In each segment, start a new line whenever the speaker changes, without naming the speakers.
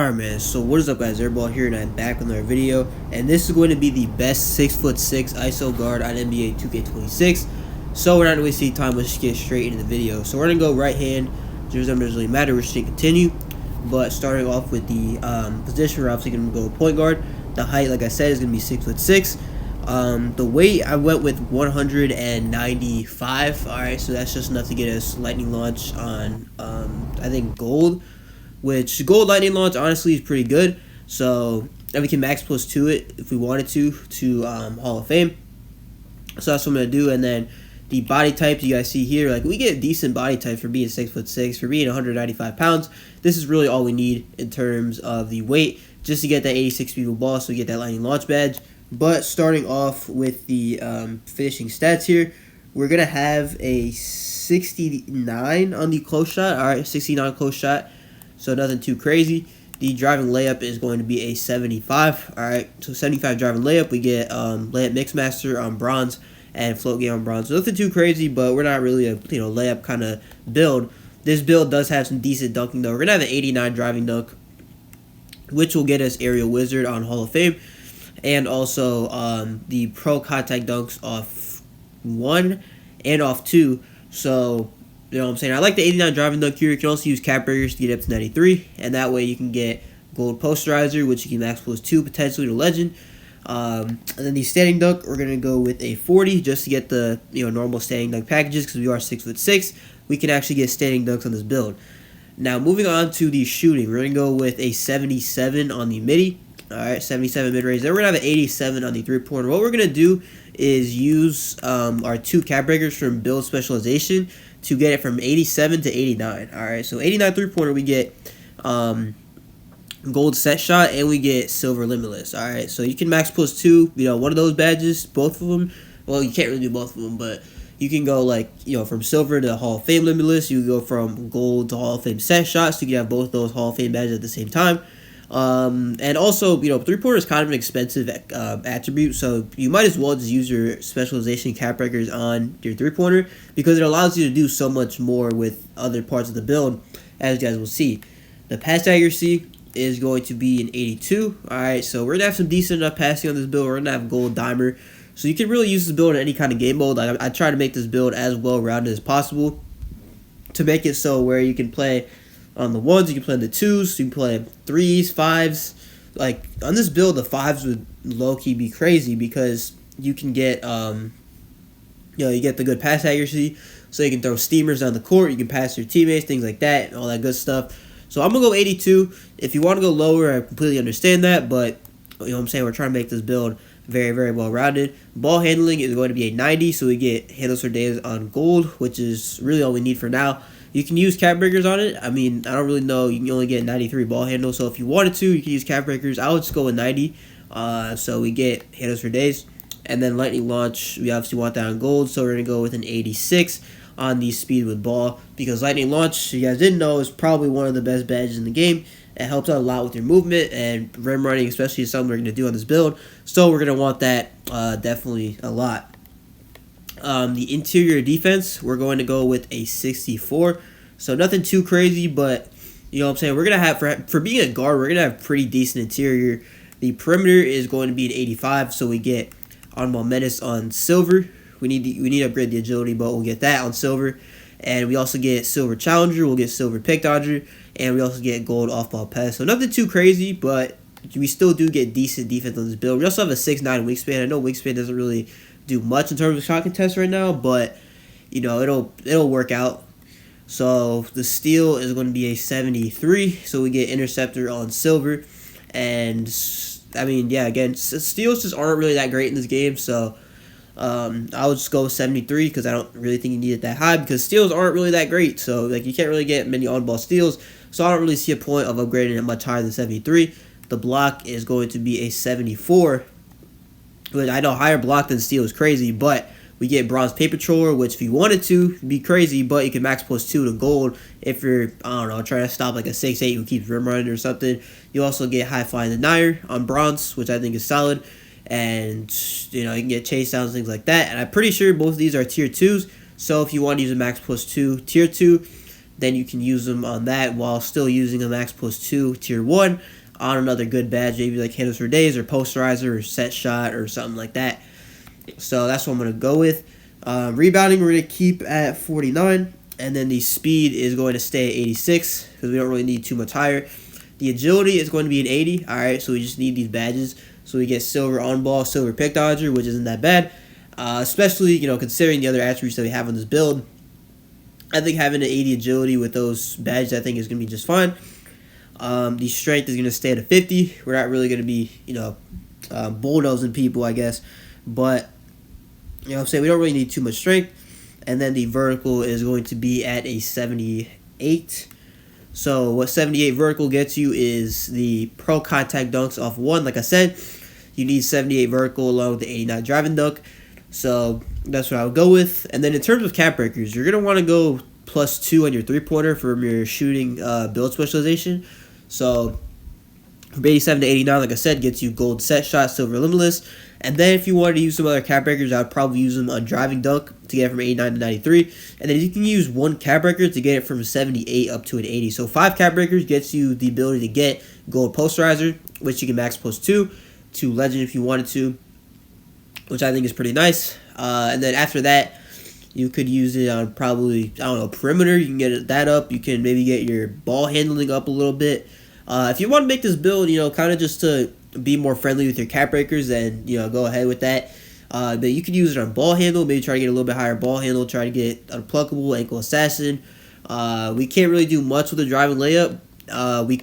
Alright man, so what is up guys, Airball here and I'm back with another video, and this is going to be the best 6'6" ISO guard on NBA 2K26. So we're not going to waste any time, let's just get straight into the video. So we're going to go right hand, doesn't really matter, we're just going to continue. But starting off with the position, we're obviously going to go point guard. The height, like I said, is going to be 6'6". The weight, I went with 195. Alright, so that's just enough to get us lightning launch on, I think, gold. Which gold lightning launch honestly is pretty good, so and we can max plus 2 it if we wanted to Hall of Fame. So that's what I'm gonna do. And then the body types you guys see here, like we get decent body type for being 6'6", for being 195 pounds. This is really all we need in terms of the weight, just to get that 86 speed with ball, so we get that lightning launch badge. But starting off with the finishing stats here, we're gonna have a 69 on the close shot. All right, 69 close shot. So nothing too crazy. The driving layup is going to be a 75. Alright, so 75 driving layup. We get layup mixmaster on bronze and float game on bronze. So nothing too crazy, but we're not really a layup kind of build. This build does have some decent dunking though. We're gonna have an 89 driving dunk, which will get us Aerial Wizard on Hall of Fame, and also the pro contact dunks off 1 and off 2. So you know what I'm saying? I like the 89 driving dunk here. You can also use cap breakers to get up to 93, and that way you can get gold posterizer, which you can max plus 2 potentially to legend. And then the standing dunk, we're gonna go with a 40 just to get the normal standing dunk packages, because we are 6'6". We can actually get standing dunks on this build. Now moving on to the shooting, we're gonna go with a 77 on the midi. All right, 77 mid range. Then we're gonna have an 87 on the 3-pointer. What we're gonna do is use our 2 cap breakers from build specialization to get it from 87 to 89. All right, so 89 3-pointer, we get gold set shot, and we get silver limitless. All right, so you can max plus 2, one of those badges, both of them. Well, you can't really do both of them, but you can go from silver to Hall of Fame limitless. You can go from gold to Hall of Fame set shots, so you can have both those Hall of Fame badges at the same time. And also, 3-pointer is kind of an expensive attribute, so you might as well just use your specialization cap breakers on your 3-pointer, because it allows you to do so much more with other parts of the build, as you guys will see. The pass accuracy is going to be an 82. Alright, so we're going to have some decent enough passing on this build. We're going to have gold dimer, so you can really use this build in any kind of game mode. I try to make this build as well-rounded as possible, to make it so where you can play on the 1s, you can play on the 2s, you can play 3s, 5s. Like, on this build, the 5s would low-key be crazy, because you can get, you get the good pass accuracy, so you can throw steamers down the court, you can pass your teammates, things like that, and all that good stuff. So I'm going to go 82. If you want to go lower, I completely understand that, but, you know what I'm saying, we're trying to make this build very, very well-rounded. Ball handling is going to be a 90, so we get handles for days on gold, which is really all we need for now. You can use cap breakers on it. I mean, I don't really know. You can only get 93 ball handle. So if you wanted to, you can use cap breakers. I would just go with 90. So we get handles for days. And then lightning launch, we obviously want that on gold. So we're going to go with an 86 on the speed with ball. Because lightning launch, you guys didn't know, is probably one of the best badges in the game. It helps out a lot with your movement and rim running, especially is something we're going to do on this build. So we're going to want that definitely a lot. The interior defense, we're going to go with a 64. So nothing too crazy, but you know what I'm saying, we're going to have, for being a guard, we're going to have pretty decent interior. The perimeter is going to be an 85, so we get on menace on silver. We need to upgrade the agility, but we'll get that on silver. And we also get silver challenger, we'll get silver pick dodger, and we also get gold off-ball pass. So nothing too crazy, but we still do get decent defense on this build. We also have a 6'9 wingspan. I know wingspan doesn't really do much in terms of shot contest right now, but it'll work out. So the steal is going to be a 73, so we get interceptor on silver. And I mean, yeah, again, steals just aren't really that great in this game, so I would just go with 73, because I don't really think you need it that high, because steals aren't really that great. So you can't really get many on-ball steals, so I don't really see a point of upgrading it much higher than 73. The block is going to be a 74. But I know higher block than steal is crazy, but we get bronze paper troller, which if you wanted to, would be crazy, but you can max plus 2 to gold if you're, I don't know, trying to stop like a 6'8" who keeps rim running or something. You also get high flying denier on bronze, which I think is solid, and you can get chase downs, things like that. And I'm pretty sure both of these are tier 2s, so if you want to use a max plus 2 tier 2, then you can use them on that while still using a Max Plus 2 Tier 1 on another good badge, maybe like Handles for Days or Posterizer or Set Shot or something like that. So that's what I'm going to go with. Rebounding we're going to keep at 49, and then the speed is going to stay at 86 because we don't really need too much higher. The agility is going to be an 80. Alright, so we just need these badges. So we get silver on ball, silver pick dodger, which isn't that bad. Especially, considering the other attributes that we have on this build. I think having an 80 agility with those badges, I think, is going to be just fine. The strength is going to stay at a 50. We're not really going to be, bulldozing people, I guess. But, what I'm saying, we don't really need too much strength. And then the vertical is going to be at a 78. So what 78 vertical gets you is the pro contact dunks off 1. Like I said, you need 78 vertical along with the 89 driving dunk. So that's what I would go with. And then in terms of cap breakers, you're going to want to go +2 on your 3-pointer from your shooting build specialization. So from 87 to 89, like I said, gets you gold set shot, silver limitless. And then if you wanted to use some other cap breakers, I would probably use them on driving dunk to get it from 89 to 93. And then you can use 1 cap breaker to get it from 78 up to an 80. So 5 cap breakers gets you the ability to get gold posterizer, which you can max +2 to legend if you wanted to, which I think is pretty nice. And then after that, you could use it on probably, perimeter. You can get that up. You can maybe get your ball handling up a little bit. If you want to make this build, kind of just to be more friendly with your cap breakers, then, go ahead with that. But you can use it on ball handle. Maybe try to get a little bit higher ball handle. Try to get unpluckable, ankle assassin. We can't really do much with the driving layup. We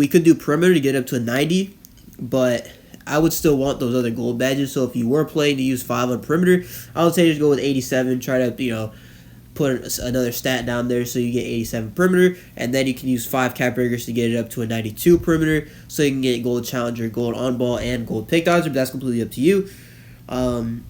could do perimeter to get up to a 90, but I would still want those other gold badges. So if you were playing to use 5 on perimeter, I would say just go with 87. Try to, put another stat down there so you get 87 perimeter. And then you can use 5 cap breakers to get it up to a 92 perimeter. So you can get gold challenger, gold on ball, and gold pick dodger. But that's completely up to you. But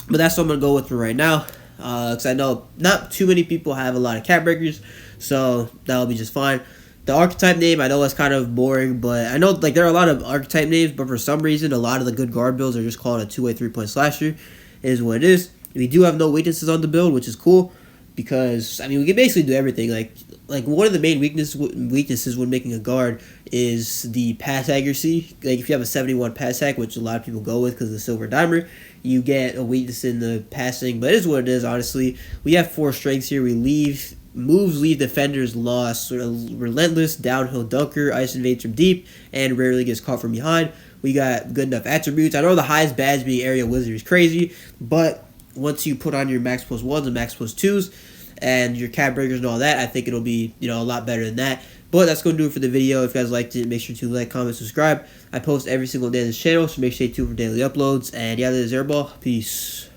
that's what I'm going to go with for right now. Because I know not too many people have a lot of cap breakers. So that'll be just fine. The archetype name, I know it's kind of boring, but I know there are a lot of archetype names, but for some reason, a lot of the good guard builds are just called a 2-way 3-point slasher. It is what it is. We do have no weaknesses on the build, which is cool, because, we can basically do everything. Like one of the main weaknesses when making a guard is the pass accuracy. Like, if you have a 71 pass hack, which a lot of people go with because of the silver dimer, you get a weakness in the passing, but it is what it is, honestly. We have 4 strengths here. Moves leave defenders lost. Sort of relentless, downhill dunker, ice invades from deep, and rarely gets caught from behind. We got good enough attributes. I know the highest badge being Aerial Wizard is crazy, but once you put on your max +1s and max +2s and your cap breakers and all that, I think it'll be a lot better than that. But that's going to do it for the video. If you guys liked it, make sure to like, comment, subscribe. I post every single day on this channel, so make sure to stay tuned for daily uploads. And yeah, this is Airball. Peace.